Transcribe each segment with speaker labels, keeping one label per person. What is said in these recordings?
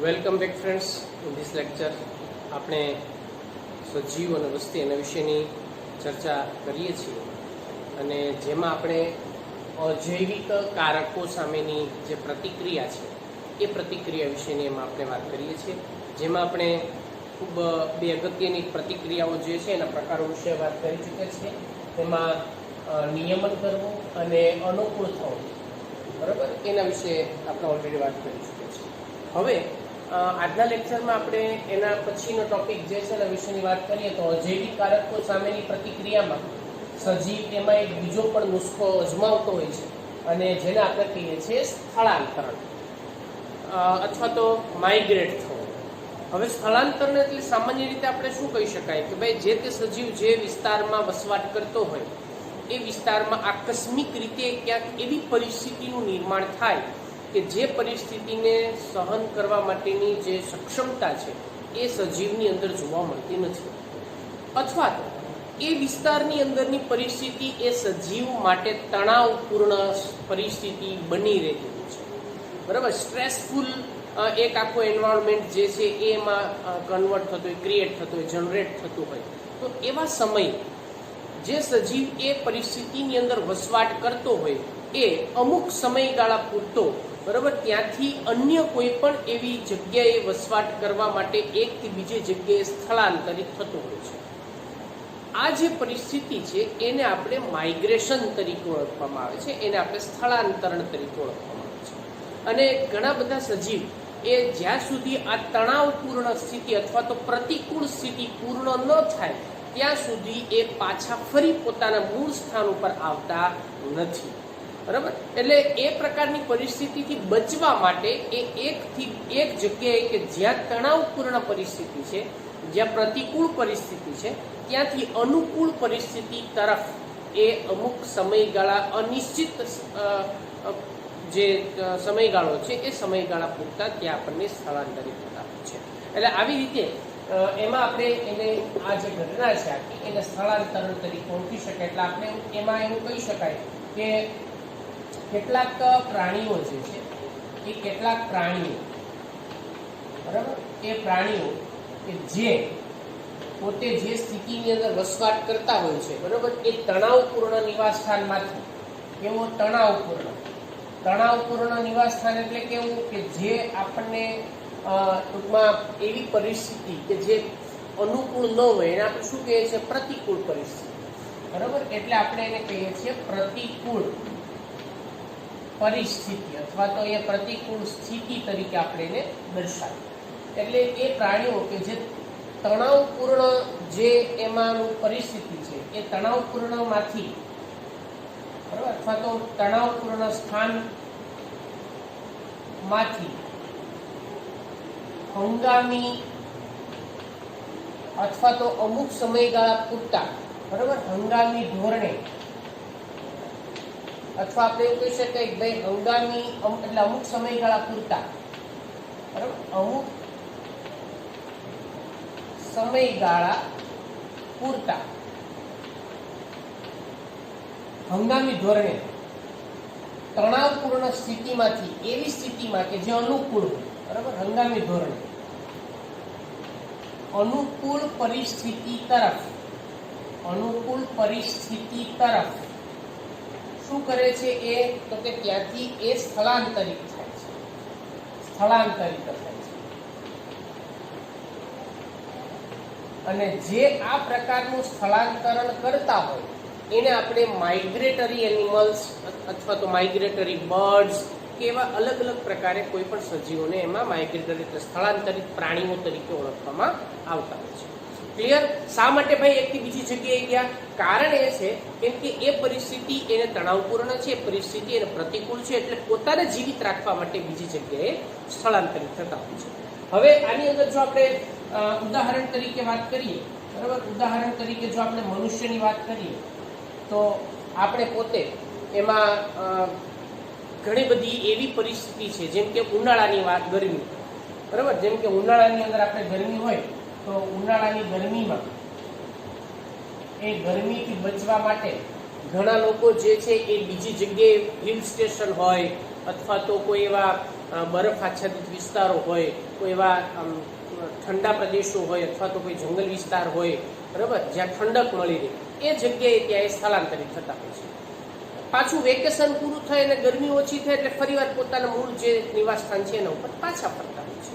Speaker 1: Welcome back friends. In this lecture આપણે સજીવ અને વસ્તી એના વિશેની ચર્ચા કરીએ છીએ અને જેમાં આપણે અજૈવિક કારકો સામેની જે પ્રતિક્રિયા છે એ પ્રતિક્રિયા વિશેની એમાં આપણે વાત કરીએ છીએ. જેમાં આપણે ખૂબ બે અગત્યની પ્રતિક્રિયાઓ જે છે એના પ્રકારો વિશે વાત કરી ચૂક્યા છીએ. તેમાં નિયમન કરવું અને અનુકૂળ થવું, બરાબર, એના વિશે આપણે ઓલરેડી વાત કરી ચૂક્યા છીએ. હવે આજના લેક્ચરમાં આપણે એના પછીનો ટોપિક જે છે એના વિશેની વાત કરીએ તો અજૈવિક કારકો સામેની પ્રતિક્રિયામાં સજીવ એમાં એક બીજો પણ નુસ્ખો અજમાવતો હોય છે અને જેને આપણે કહીએ છીએ સ્થળાંતરણ અથવા તો માઇગ્રેટ થવું. હવે સ્થળાંતરણ એટલે સામાન્ય રીતે આપણે શું કહી શકાય કે ભાઈ જે તે સજીવ જે વિસ્તારમાં વસવાટ કરતો હોય એ વિસ્તારમાં આકસ્મિક રીતે ક્યાંક એવી પરિસ્થિતિનું નિર્માણ થાય કે જે પરિસ્થિતિને સહન કરવા માટેની જે સક્ષમતા છે એ સજીવની અંદર જોવા મળતી નથી, અથવા તો એ વિસ્તારની અંદરની પરિસ્થિતિ એ સજીવ માટે તણાવપૂર્ણ પરિસ્થિતિ બની રહેતી હોય છે, બરાબર. સ્ટ્રેસફુલ એક આખો એન્વાયરમેન્ટ જે છે એમાં કન્વર્ટ થતું હોય, ક્રિએટ થતું હોય, જનરેટ થતું હોય, તો એવા સમયે જે સજીવ એ પરિસ્થિતિની અંદર વસવાટ કરતો હોય એ અમુક સમયગાળા પૂરતો, બરાબર, ત્યાંથી અન્ય કોઈ પણ એવી જગ્યાએ વસવાટ કરવા માટે એકથી બીજી જગ્યાએ સ્થળાંતરિત થતું હોય છે. આ જે પરિસ્થિતિ છે એને આપણે માઇગ્રેશન તરીકે ઓળખવામાં આવે છે, એને આપણે સ્થળાંતરણ તરીકે ઓળખવામાં આવે છે. અને ઘણા બધા સજીવ એ જ્યાં સુધી આ તણાવપૂર્ણ સ્થિતિ અથવા તો પ્રતિકૂળ સ્થિતિ પૂર્ણ ન થાય ત્યાં સુધી એ પાછા ફરી પોતાના મૂળ સ્થાન ઉપર આવતા નથી, બરાબર. એટલે એ પ્રકારની પરિસ્થિતિથી બચવા માટે એ એકથી એક જગ્યાએ કે જ્યાં તણાવપૂર્ણ પરિસ્થિતિ છે, જ્યાં પ્રતિકૂળ પરિસ્થિતિ છે, ત્યાંથી અનુકૂળ પરિસ્થિતિ તરફ એ અમુક સમયગાળા, અનિશ્ચિત જે સમયગાળો છે એ સમયગાળા પૂરતા ત્યાં આપણને સ્થળાંતરિત થતા હોય છે. એટલે આવી રીતે એમાં આપણે એને આ જે ઘટના છે આખી એને સ્થળાંતરણ તરીકે ઓળખી શકાય. એટલે આપણે એમાં એવું કહી શકાય કે કેટલાક પ્રાણીઓ જે છે એ કેટલાક પ્રાણીઓ, બરાબર, એ પ્રાણીઓ કે જે પોતે જે સ્થિતિની અંદર વસવાટ કરતા હોય છે, બરાબર, એ તણાવપૂર્ણ નિવાસસ્થાનમાંથી એવો તણાવપૂર્ણ નિવાસસ્થાન એટલે કેવું કે જે આપણને ટૂંકમાં એવી પરિસ્થિતિ કે જે અનુકૂળ ન હોય એને આપણે શું કહીએ છીએ? પ્રતિકૂળ પરિસ્થિતિ, બરાબર. એટલે આપણે એને કહીએ છીએ પ્રતિકૂળ પરિસ્થિતિ અથવા તો એ પ્રતિકૂળ સ્થિતિ તરીકે આપણે એને દર્શાવીએ. એટલે એ પ્રાણીઓ કે જે તણાવપૂર્ણ જે એમાંનું પરિસ્થિતિ છે એ તણાવપૂર્ણમાંથી, બરાબર, અથવા તો તણાવપૂર્ણ સ્થાનમાંથી હંગામી અથવા તો અમુક સમયગાળા પૂરતા, બરાબર, હંગામી ધોરણે, અથવા આપણે એવું કહી શકાય કે ભાઈ હંગામી એટલે અમુક સમયગાળા પૂરતા, બરાબર, અમુક સમયગાળા પૂરતા હંગામી ધોરણે તણાવપૂર્ણ સ્થિતિમાંથી એવી સ્થિતિમાં કે જે અનુકૂળ હોય, બરાબર, હંગામી ધોરણે અનુકૂળ પરિસ્થિતિ તરફ શું કરે છે? એ તો કે ત્યાંથી એ સ્થળાંતરિત થાય છે. અને જે આ પ્રકારનું સ્થળાંતરણ કરતા હોય એને આપણે માઇગ્રેટરી એનિમલ્સ અથવા તો માઇગ્રેટરી બર્ડ્સ કે એવા અલગ અલગ પ્રકારે કોઈ પણ સજીવોને એમાં માઇગ્રેટરી સ્થળાંતરિત પ્રાણીઓ તરીકે ઓળખવામાં આવતા હોય છે. ક્લિયર? શા માટે ભાઈ એકથી બીજી જગ્યાએ ગયા? કારણ એ છે કેમ કે એ પરિસ્થિતિ એને તણાવપૂર્ણ છે, એ પરિસ્થિતિ એને પ્રતિકૂળ છે, એટલે પોતાને જીવિત રાખવા માટે બીજી જગ્યાએ સ્થળાંતરિત થતા હોય છે. હવે આની અંદર જો આપણે ઉદાહરણ તરીકે વાત કરીએ, બરાબર, ઉદાહરણ તરીકે જો આપણે મનુષ્યની વાત કરીએ તો આપણે પોતે એમાં ઘણી બધી એવી પરિસ્થિતિ છે જેમ કે ઉનાળાની વાત, ગરમી, બરાબર, જેમ કે ઉનાળાની અંદર આપણે ગરમી હોય તો ઉનાળાની ગરમીમાં એ ગરમીથી બચવા માટે ઘણા લોકો જે છે એ બીજી જગ્યાએ હિલ સ્ટેશન હોય અથવા તો કોઈ એવા બરફ આચ્છાદિત વિસ્તારો હોય, કોઈ એવા ઠંડા પ્રદેશો હોય અથવા તો કોઈ જંગલ વિસ્તાર હોય, બરાબર, જ્યાં ઠંડક મળી રહે, એ જગ્યાએ ત્યાં સ્થળાંતરિત થતા હોય છે. પાછું વેકેશન પૂરું થાય અને ગરમી ઓછી થાય એટલે ફરીવાર પોતાના મૂળ જે નિવાસ સ્થાન છે એના ઉપર પાછા ફરતા હોય છે.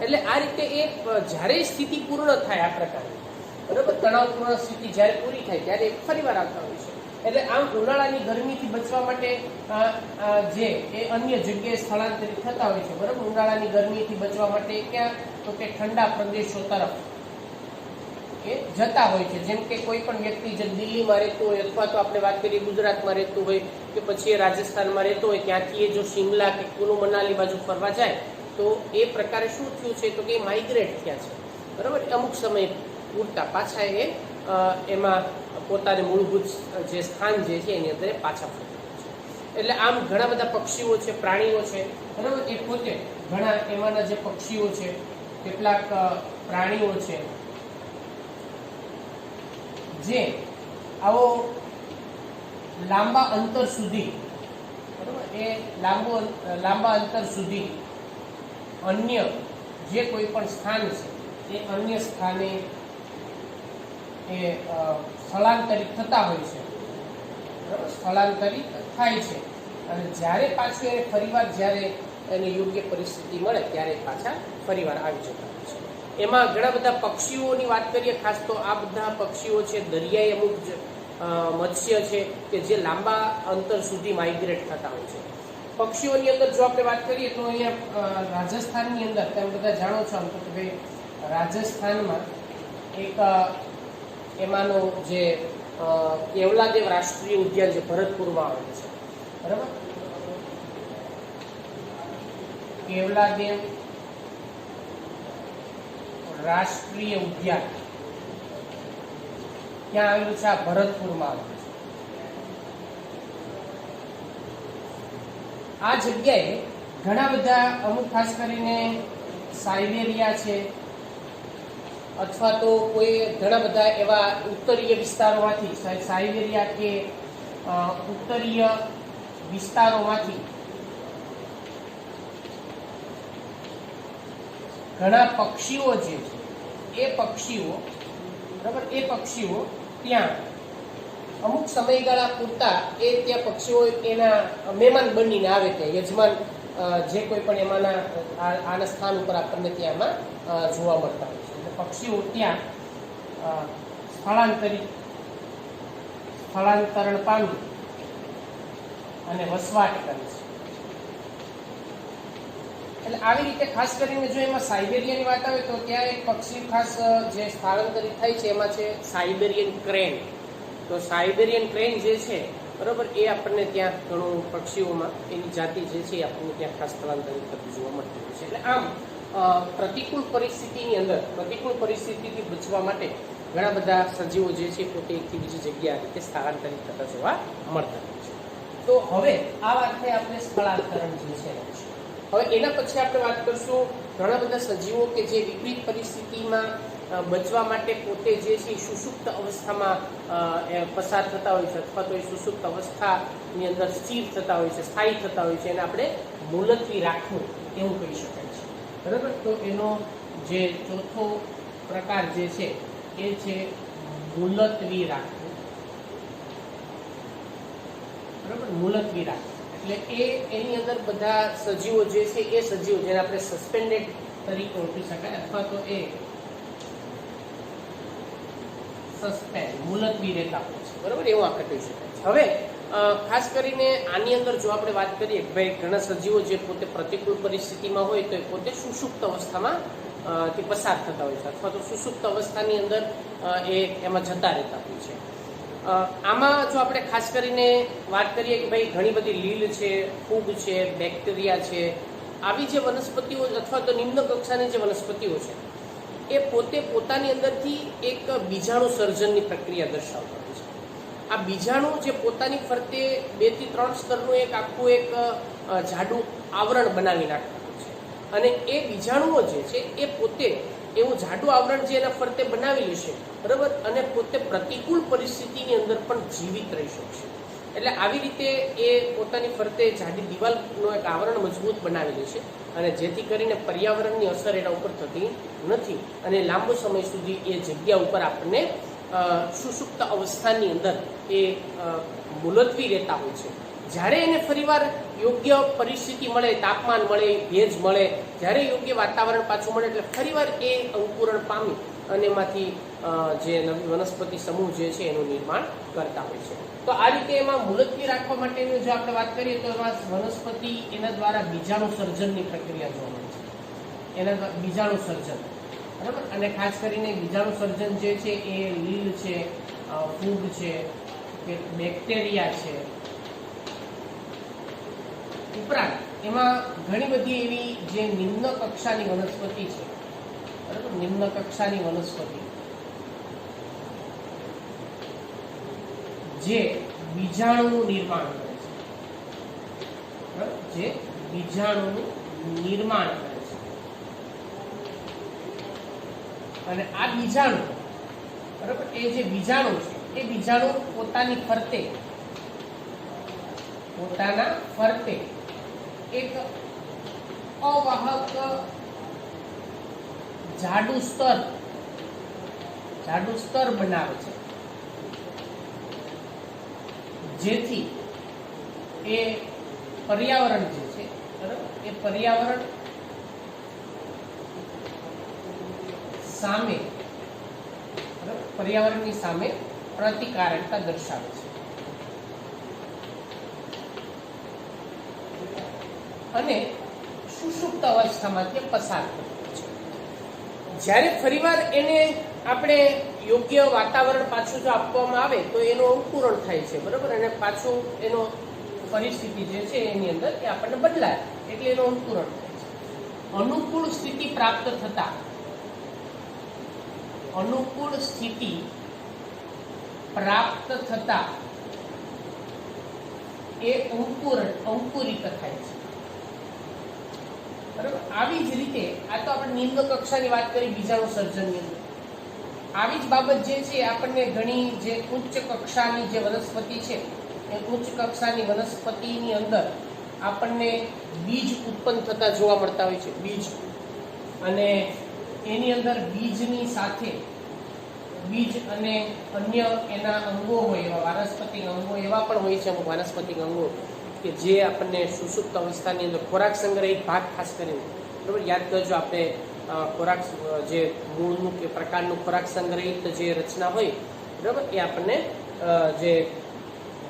Speaker 1: એટલે આ રીતે એ જ્યારે સ્થિતિ પૂર્ણ થાય આ પ્રકારની, બરાબર, તણાવપૂર્ણ સ્થિતિ જ્યારે પૂરી થાય ત્યારે ફરીવાર આવતા હોય છે. એટલે આમ ઉનાળાની ગરમીથી બચવા માટે જે એ અન્ય જગ્યાએ સ્થળાંતરિત થતા હોય છે, બરાબર. ઉનાળાની ગરમીથી બચવા માટે ક્યાં, તો કે ઠંડા પ્રદેશો તરફ એ જતા હોય છે. જેમ કે કોઈ પણ વ્યક્તિ જે દિલ્હીમાં રહેતો હોય અથવા તો આપણે વાત કરીએ ગુજરાતમાં રહેતું હોય કે પછી એ રાજસ્થાનમાં રહેતો હોય, ત્યાંથી એ જો શિમલા કે કુલુ મનાલી બાજુ ફરવા જાય તો એ પ્રકારે શું થયું છે, તો કે એ માઇગ્રેટ થયા છે, બરાબર. અમુક સમય પૂરતા પાછા એ એમાં પોતાને મૂળભૂત જે સ્થાન જે છે એની અંદર પાછા ફરતા હોય છે. એટલે આમ ઘણા બધા પક્ષીઓ છે, પ્રાણીઓ છે, બરાબર. એ પોતે ઘણા એમાંના જે પક્ષીઓ છે, કેટલાક પ્રાણીઓ છે જે આવો લાંબા અંતર સુધી, બરાબર, એ લાંબા અંતર સુધી અન્ય જે કોઈ પણ સ્થાન છે એ અન્ય સ્થાને એ સ્થળાંતરિત થતા હોય છે, બરાબર, સ્થળાંતરિત થાય છે. અને જ્યારે પાછું એ ફરીવાર જ્યારે એને યોગ્ય પરિસ્થિતિ મળે ત્યારે પાછા ફરીવાર આવી જતા હોય છે. એમાં ઘણા બધા પક્ષીઓની વાત કરીએ ખાસ તો આ બધા પક્ષીઓ છે દરિયાઈ અમુક મત્સ્ય છે કે જે લાંબા અંતર સુધી માઇગ્રેટ થતા હોય છે. પક્ષીઓની અંદર જો આપણે વાત કરીએ તો અહીંયા રાજસ્થાનની અંદર તમે બધા જાણો છો આમ તો કે ભાઈ રાજસ્થાનમાં એક એમાંનો જે કેવલાદેવ રાષ્ટ્રીય ઉદ્યાન જે ભરતપુરમાં આવેલું છે, બરાબર. કેવલાદેવ રાષ્ટ્રીય ઉદ્યાન ક્યાં આવેલું છે? આ ભરતપુરમાં આવેલું છે. આ જગ્યાએ ઘણા બધા અમુક ખાસ કરીને સાઇબેરિયા છે અથવા તો કોઈ ઘણા બધા એવા ઉત્તરીય વિસ્તારોમાંથી, સાઇબેરિયા કે ઉત્તરીય વિસ્તારોમાંથી ઘણા પક્ષીઓ જે છે એ પક્ષીઓ, બરાબર, એ પક્ષીઓ ત્યાં અમુક સમયગાળા પૂરતા એ ત્યાં પક્ષીઓ એના મહેમાન બનીને આવે, ત્યાં યજમાન જે કોઈ પણ એમાંના આના સ્થાન ઉપર આપણને ત્યાંમાં જોવા મળતા હોય છે. એટલે પક્ષીઓ ત્યાં સ્થળાંતરણ પામી અને વસવાટ કરે છે. એટલે આવી રીતે ખાસ કરીને જો એમાં સાઇબેરિયાની વાત આવે તો ત્યાં એક પક્ષી ખાસ જે સ્થળાંતરિત થાય છે એમાં છે સાઇબેરિયન ક્રેન. તો સાઇબેરિયન ક્રેન જે છે, બરાબર, એ આપણને ત્યાં ઘણું પક્ષીઓમાં એની જાતિ જે છે એ આપણને ત્યાં ખાસ સ્થળાંતરિત થતી જોવા મળતી હોય છે. એટલે આમ પ્રતિકૂળ પરિસ્થિતિની અંદર પ્રતિકૂળ પરિસ્થિતિથી બચવા માટે ઘણા બધા સજીવો જે છે પોતે એકથી બીજી જગ્યાએ રીતે સ્થળાંતરિત થતા જોવા મળતા હોય છે. તો હવે આ વાત થઈ આપણે સ્થળાંતરણ જે છે. હવે એના પછી આપણે વાત કરીશું ઘણા બધા સજીવો કે જે વિપરીત પરિસ્થિતિમાં બચવા માટે પોતે જે છે સુષુપ્ત અવસ્થામાં પસાર થતા હોય છે અથવા તો એ સુષુપ્ત અવસ્થાની અંદર સ્થિર થતા હોય છે, સ્થાયી થતા હોય છે. એને આપણે મુલતવી રાખવું એવું કહી શકાય છે, બરાબર. તો એનો જે ચોથો પ્રકાર જે છે એ છે મુલતવી રાખવું, બરાબર, મુલતવી રાખવું. એટલે એની અંદર બધા સજીવો જે છે એ સજીવો જેને આપણે સસ્પેન્ડેડ તરીકે ઓળખી શકાય અથવા તો એ સસ્પેન્ડ મુલતવી રહેતા હોય છે, બરાબર, એવું આપણે કહી શકાય. હવે ખાસ કરીને આની અંદર જો આપણે વાત કરીએ કે ભાઈ ઘણા સજીવો જે પોતે પ્રતિકૂળ પરિસ્થિતિમાં હોય તો એ પોતે સુષુપ્ત અવસ્થામાં થી પસાર થતા હોય છે અથવા તો સુષુપ્ત અવસ્થાની અંદર એમાં જતા રહેતા હોય છે. આમાં જો આપણે ખાસ કરીને વાત કરીએ કે ભાઈ ઘણી બધી લીલ છે, ફૂગ છે, બેક્ટેરિયા છે, આવી જે વનસ્પતિઓ અથવા તો નિમ્ન કક્ષાની જે વનસ્પતિઓ છે એ પોતે પોતાની અંદરથી એક બીજાણુ સર્જનની પ્રક્રિયા દર્શાવતા હોય છે. આ બીજાણુ જે પોતાની ફરતે 2 થી 3 સ્તરનું એક આખું એક જાડું આવરણ બનાવી નાખતા હોય છે અને એ બીજાણુઓ જે છે એ પોતે એવું જાડું આવરણ જે એના ફરતે બનાવી લેશે, બરાબર, અને પોતે પ્રતિકૂળ પરિસ્થિતિની અંદર પણ જીવિત રહી શકશે. એટલે આવી રીતે એ પોતાની ફરતે જાડી દિવાલનો એક આવરણ મજબૂત બનાવી લે છે અને જેથી કરીને પર્યાવરણની અસર એના ઉપર થતી નથી અને લાંબો સમય સુધી એ જગ્યા ઉપર આપણને સુષુપ્ત અવસ્થાની અંદર એ મુલતવી રહેતા હોય છે. જ્યારે એને ફરીવાર યોગ્ય પરિસ્થિતિ મળે, તાપમાન મળે, ભેજ મળે, જ્યારે યોગ્ય વાતાવરણ પાછું મળે એટલે ફરીવાર એ અંકુરણ પામી અને એમાંથી જે નવી વનસ્પતિ સમૂહ જે છે એનું નિર્માણ કરતા હોય છે. તો આ રીતે એમાં મુલતવી રાખવા માટેની જો આપણે વાત કરીએ તો એમાં વનસ્પતિ એના દ્વારા બીજાણુ સર્જનની પ્રક્રિયા જોવા મળે છે. એના દ્વારા બીજાણુ સર્જન, બરાબર. અને ખાસ કરીને બીજાણુ સર્જન જે છે એ લીલ છે, ફૂગ છે કે બેક્ટેરિયા છે, ઉપરાંત એમાં ઘણી બધી એવી જે નિમ્ન કક્ષાની વનસ્પતિ છે, બરાબર, નિમ્ન કક્ષાની વનસ્પતિ જે બીજાણુનું નિર્માણ કરે છે, બરાબર, જે બીજાણુનું નિર્માણ કરે છે. અને આ બીજાણુ, બરાબર, એ જે બીજાણુ છે એ બીજાણુ પોતાના ફરતે એક અવાહક જાડું સ્તર બનાવે છે, જેથી એ પર્યાવરણ જે છે, બરાબર, એ પર્યાવરણ સામે, બરાબર, પર્યાવરણની સામે પ્રતિકારકતા દર્શાવે છે. અને સુષુપ્ત અવસ્થામાંથી પસાર કરે છે. જ્યારે ફરીવાર એને આપણે યોગ્ય વાતાવરણ પાછું જો આપવામાં આવે તો એનું અંકુરણ થાય છે, બરાબર, અને પાછું એનો પરિસ્થિતિ જે છે એની અંદર એ આપણને બદલાય એટલે એનું અંકુરણ થાય છે. અનુકૂળ સ્થિતિ પ્રાપ્ત થતા એ અંકુરિત થાય છે, બરાબર. આવી જ રીતે આ તો આપણે નિમ્ન કક્ષાની વાત કરી બીજાણુ સર્જનની અંદર. આવી જ બાબત જે છે આપણને ઘણી જે ઉચ્ચ કક્ષાની જે વનસ્પતિ છે એ ઉચ્ચ કક્ષાની વનસ્પતિની અંદર આપણને બીજ ઉત્પન્ન થતા જોવા મળતા હોય છે. બીજ, અને એની અંદર બીજની સાથે બીજ અને અન્ય એના અંગો હોય એવા વાનસ્પતિક અંગો એવા પણ હોય છે, અમુક વાનસ્પતિક અંગો કે જે આપણને સુષુપ્ત અવસ્થાની અંદર ખોરાક સંગ્રહિત ભાગ ખાસ કરીને, બરાબર, યાદ કરજો આપણે ખોરાક જે મૂળનું કે પ્રકારનું ખોરાક સંગ્રહિત જે રચના હોય, બરાબર, એ આપણને જે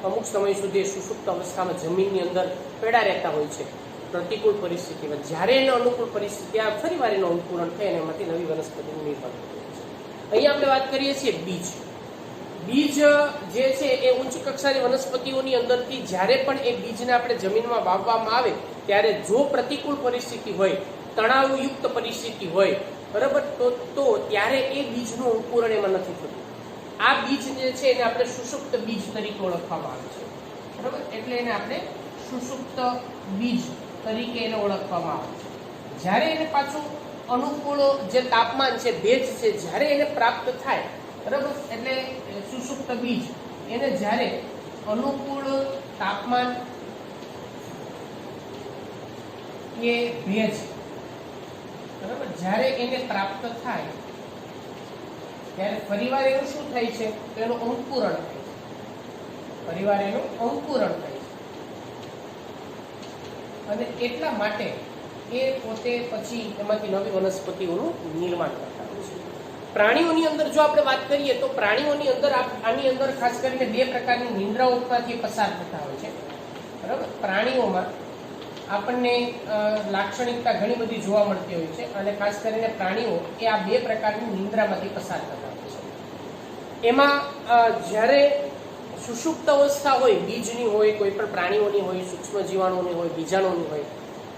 Speaker 1: અમુક સમય સુધી સુષુપ્ત અવસ્થામાં જમીનની અંદર પેડા રહેતા હોય છે પ્રતિકૂળ પરિસ્થિતિમાં. જ્યારે એને અનુકૂળ પરિસ્થિતિ આ ફરીવાર એનું અંકુરણ થાય અને એમાંથી નવી વનસ્પતિનું નિર્માણ થાય છે. અહીંયા આપણે વાત કરીએ છીએ બીજ. બીજ જે છે એ ઉચ્ચ કક્ષાની વનસ્પતિઓની અંદરથી જ્યારે પણ એ બીજને આપણે જમીનમાં વાવવામાં આવે ત્યારે જો પ્રતિકૂળ પરિસ્થિતિ હોય, તણાવયુક્ત પરિસ્થિતિ હોય, બરાબર, તો ત્યારે એ બીજનું અંકુરણ એમાં નથી થતું. આ બીજ જે છે એને આપણે સુષુપ્ત બીજ તરીકે ઓળખવામાં આવે છે, બરાબર. એટલે એને આપણે સુષુપ્ત બીજ તરીકે એને ઓળખવામાં આવે છે. જ્યારે એને પાછું અનુકૂળ જે તાપમાન છે, ભેજ છે, જ્યારે એને પ્રાપ્ત થાય, બરાબર, એટલે સુષુપ્ત બીજ એને જ્યારે અનુકૂળ તાપમાન કે ભેજ, બરાબર, જ્યારે એને પ્રાપ્ત થાય ત્યારે ફરીવાર એનું શું થાય છે તો એનું અંકુરણ થાય છે. ફરીવાર એનું અંકુરણ થાય છે અને એટલા માટે એ પોતે પછી એમાંથી નવી વનસ્પતિઓનું નિર્માણ કરતા હોય છે. પ્રાણીઓની અંદર જો આપણે વાત કરીએ તો પ્રાણીઓની અંદર આની અંદર ખાસ કરીને બે પ્રકારની નિંદ્રાઓમાંથી પસાર થતા હોય છે, બરાબર. પ્રાણીઓમાં આપણને લાક્ષણિકતા ઘણી બધી જોવા મળતી હોય છે અને ખાસ કરીને પ્રાણીઓ એ આ બે પ્રકારની નિંદ્રામાંથી પસાર થતા હોય છે. એમાં જ્યારે સુષુપ્ત અવસ્થા હોય, બીજની હોય, કોઈ પણ પ્રાણીઓની હોય, સૂક્ષ્મ જીવાણુઓની હોય, બીજાણુઓની હોય,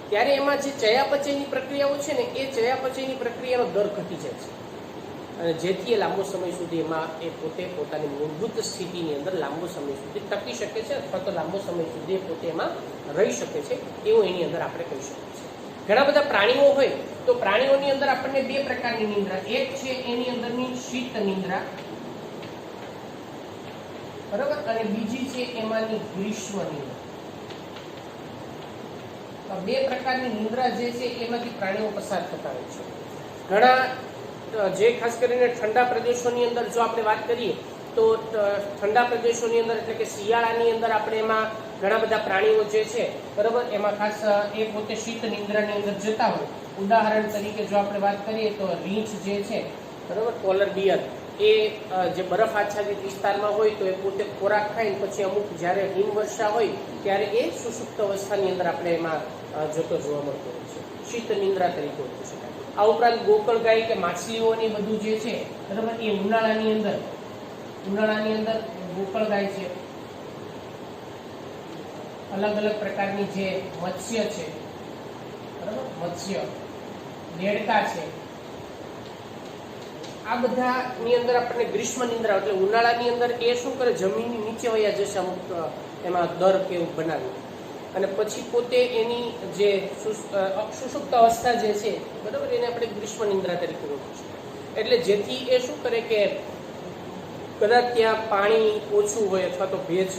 Speaker 1: ત્યારે એમાં જે ચયાપચયની પ્રક્રિયાઓ છે ને એ ચયાપચયની પ્રક્રિયાનો દર ઘટી જાય છે અને જેથી એ લાંબો સમય સુધી એમાં એ પોતે પોતાની મૂળભૂત સ્થિતિની અંદર લાંબો સમય સુધી ટકી શકે છે અથવા તો લાંબો સમય સુધી એ પોતે એમાં રહી શકે છે એવું એની અંદર આપણે કહી શકીએ છીએ. ઘણા બધા પ્રાણીઓ હોય તો પ્રાણીઓની અંદર આપણને બે પ્રકારની નિંદ્રા, એક છે એની અંદરની શીત નિંદ્રા બરાબર, અને બીજી છે એમાંની ગ્રીષ્મ નિંદ્રા. બે પ્રકારની નિંદ્રા જે છે એમાંથી પ્રાણીઓ પસાર થતા હોય છે. ઘણા જે ખાસ કરીને ઠંડા પ્રદેશોની અંદર જો આપણે વાત કરીએ તો ઠંડા પ્રદેશોની અંદર એટલે કે શિયાળાની અંદર આપણે એમાં ઘણા બધા પ્રાણીઓ જે છે બરાબર, એમાં ખાસ એ પોતે શીત નિંદ્રાની અંદર જતા હોય. ઉદાહરણ તરીકે જો આપણે વાત કરીએ તો રીંછ જે છે બરાબર, પોલર બિયર, એ જે બરફ આચ્છાદિત વિસ્તારમાં હોય તો એ પોતે ખોરાક ખાઈને પછી અમુક જ્યારે હિમવર્ષા હોય ત્યારે એ સુષુપ્ત અવસ્થાની અંદર આપણે એમાં જતો જોવા મળતો હોય છે, શીત નિંદ્રા તરીકે ઓળખી શકાય. આ ઉપરાંત ગોકળ ગાય કે માછલીઓની બધું જે છે બરાબર, એ ઉનાળાની અંદર ગોકળ ગાય છે, અલગ અલગ પ્રકારની જે મત્સ્ય છે બરાબર, મત્સ્ય, દેડકા છે, આ બધાની અંદર આપણને ગ્રીષ્મ નિંદ્રા એટલે ઉનાળાની અંદર એ શું કરે, જમીનની નીચે વયા જશે અમુક એમાં દર કે એવું બનાવ્યું અને પછી પોતે એની જે સુષુપ્ત અવસ્થા જે છે બરાબર, એને આપણે ગ્રીષ્મ નિંદ્રા તરીકે ઓળખીશું. એટલે જેથી એ શું કરે કે કદાચ ત્યાં પાણી ઓછું હોય અથવા તો ભેજ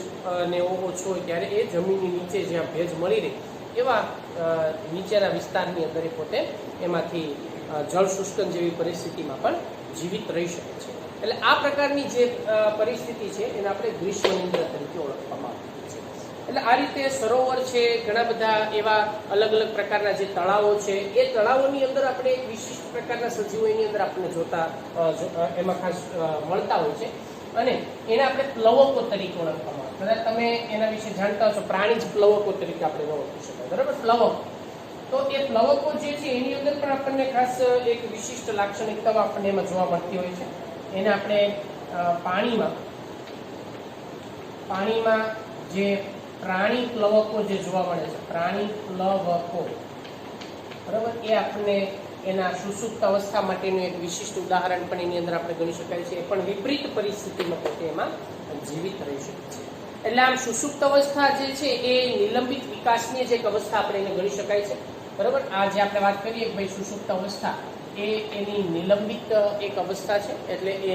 Speaker 1: ને ઓછો હોય ત્યારે એ જમીનની નીચે જ્યાં ભેજ મળી રહે એવા નીચેના વિસ્તારની અંદર એ પોતે એમાંથી જળ શુષ્કન જેવી પરિસ્થિતિમાં પણ જીવિત રહી શકે છે. એટલે આ પ્રકારની જે પરિસ્થિતિ છે એને આપણે ગ્રીષ્મ નિંદ્રા તરીકે ઓળખવામાં આવે છે. એટલે આ રીતે સરોવર છે, ઘણા બધા એવા અલગ અલગ પ્રકારના જે તળાવો છે, એ તળાવોની અંદર આપણે એક વિશિષ્ટ પ્રકારના સજીવો એની અંદર આપણને જોતા એમાં ખાસ મળતા હોય છે અને એને આપણે પ્લવકો તરીકે ઓળખવામાં આવે. કદાચ તમે એના વિશે જાણતા હશો, પ્રાણી જ પ્લવકો તરીકે આપણે ઓળખી શકાય બરાબર, પ્લવક. તો એ પ્લવકો જે છે એની અંદર પણ આપણને ખાસ એક વિશિષ્ટ લાક્ષણિકતાઓ આપણને એમાં જોવા મળતી હોય છે. એને આપણે પાણીમાં જે પ્રાણી પ્લવકો જે જોવા મળે છે, પ્રાણી પ્લવકો બરાબર, એ આપણને એના સુષુપ્ત અવસ્થા માટેનું એક વિશિષ્ટ ઉદાહરણ પણ એની અંદર આપણે ગણી શકાય છે. એ પણ વિપરીત પરિસ્થિતિમાં પોતે એમાં જીવિત રહી શકે છે. એટલે આમ સુષુપ્ત અવસ્થા જે છે એ નિલંબિત વિકાસની જ એક અવસ્થા આપણે એને ગણી શકાય છે બરાબર. આ જે આપણે વાત કરીએ કે ભાઈ સુષુપ્ત અવસ્થા એ એની નિલંબિત એક અવસ્થા છે, એટલે એ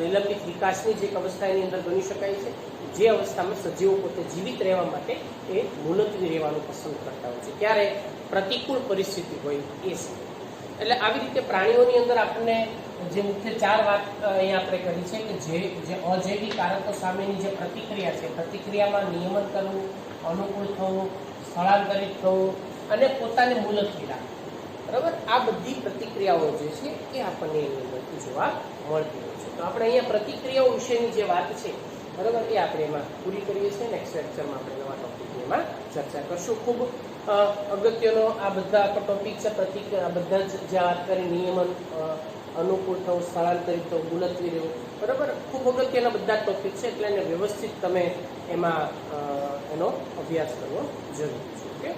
Speaker 1: નિલંબિત વિકાસની જ એક અવસ્થા એની અંદર ગણી શકાય છે, જે અવસ્થામાં સજીવો પોતે જીવિત રહેવા માટે એ મુલતવી રહેવાનું પસંદ કરતા હોય છે, ત્યારે પ્રતિકૂળ પરિસ્થિતિ હોય એ સમય. એટલે આવી રીતે પ્રાણીઓની અંદર આપણને જે મુખ્ય 4 વાત અહીંયા આપણે કરી છે કે જે અજૈવિક કારકો સામેની જે પ્રતિક્રિયા છે, પ્રતિક્રિયામાં નિયમન કરવું, અનુકૂળ થવું, સ્થળાંતરિત થવું અને પોતાને મુલતવી રાખવું બરાબર, આ બધી પ્રતિક્રિયાઓ જે છે એ આપણને એની અંદરથી જોવા મળતી હોય છે. તો આપણે અહીંયા પ્રતિક્રિયાઓ વિશેની જે વાત છે બરાબર, એ આપણે એમાં પૂરી કરીએ છીએ. નેક્સ્ટ લેક્ચરમાં આપણે નવા ટોપિકની એમાં ચર્ચા કરશું. ખૂબ અગત્યનો આ બધા ટોપિક છે, પ્રતિક્રિયા બધા જ જે વાત કરી, નિયમન, અનુકૂળ થવું, સ્થળાંતરિત થવું, મુલતવી રહેવું બરાબર, ખૂબ અગત્યના બધા ટોપિક છે. એટલે એને વ્યવસ્થિત તમે એમાં એનો અભ્યાસ કરવો જરૂરી છે. ઓકે.